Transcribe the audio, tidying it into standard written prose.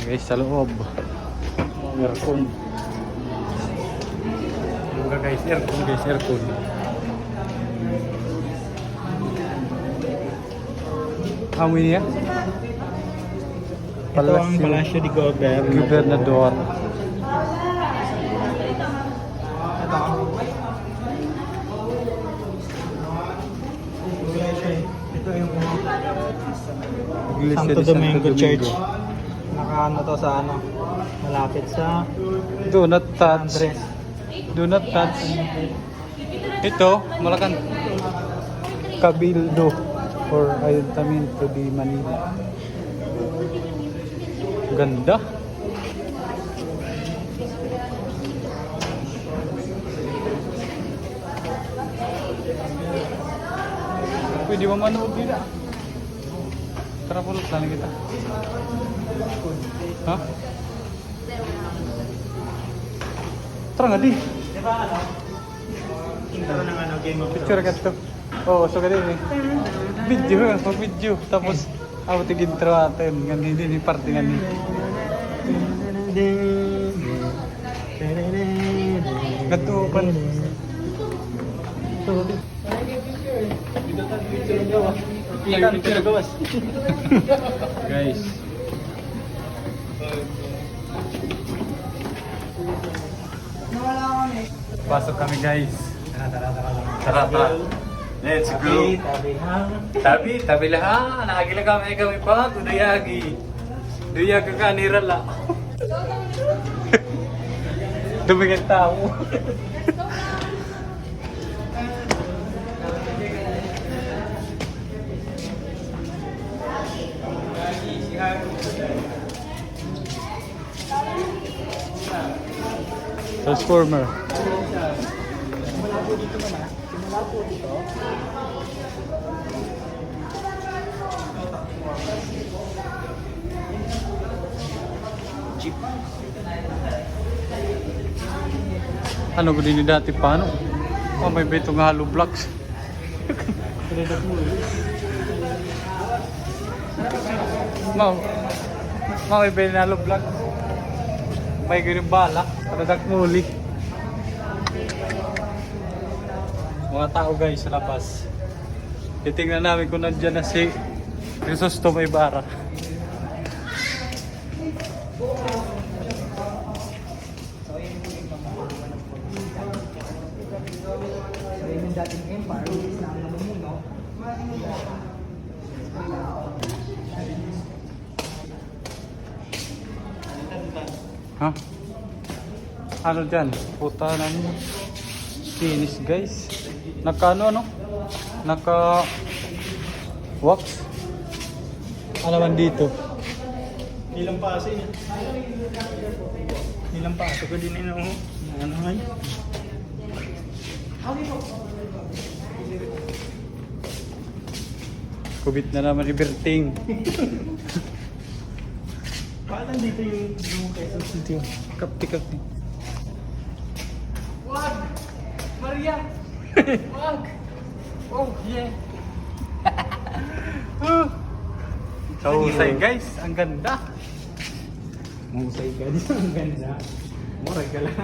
Guys, sa loob. Aircon. Mga guys, aircon guys, aircon. Amoy niya? Ito ang Palacio de Gobernador. Ito yung Iglesia Santo de Santo Domingo Church. Domingo. Nakaano to sa ano? Malapit sa Do not touch. Andres. Do not touch. Ito, Malacan. Cabildo or Ayuntamiento de Manila. Ganda. Pwede ba manood nila? Tara pulot lang kita. Ha? Tara nga di. Di ba ano? Ito ng ano, Game of Picture ka to. Oo, so ganun eh. Video, mag-video. Tapos, tigin intro natin. Ganun din, yung parte nga ni. Gato pa. Guys. Pasok kami guys. Tara. Let's go. Tabi lah. Nagila kami pa. Duyagi. Duyagi ka nirala. Dumingin tao. Transformer. Simula po dito man ah. Simula po dito. Jeep. Ano ko din dati paano? Oh, may betong hollow blocks. Mau may betong hollow blocks. May ganun bala. Paradak muli. Mga tao guys sa labas. Titingnan namin kung nandyan na si Crisostomo Ibarra. So yung dating empire, is na ang namumuno. Ha? Ano dyan? Puta na niyo. Finish guys. Naka ano? Naka wax. Ano man dito? Ilang paso yun. Ilang paso ko din ino. Ano nga yun? Kubit na naman iberting. Paano dito yung Quezon City? Kapti. Wag! Maria! Wag! Oh, yeah! Kausay guys, ang ganda. Mahusay ka din. Ang ganda. Murag ka lang.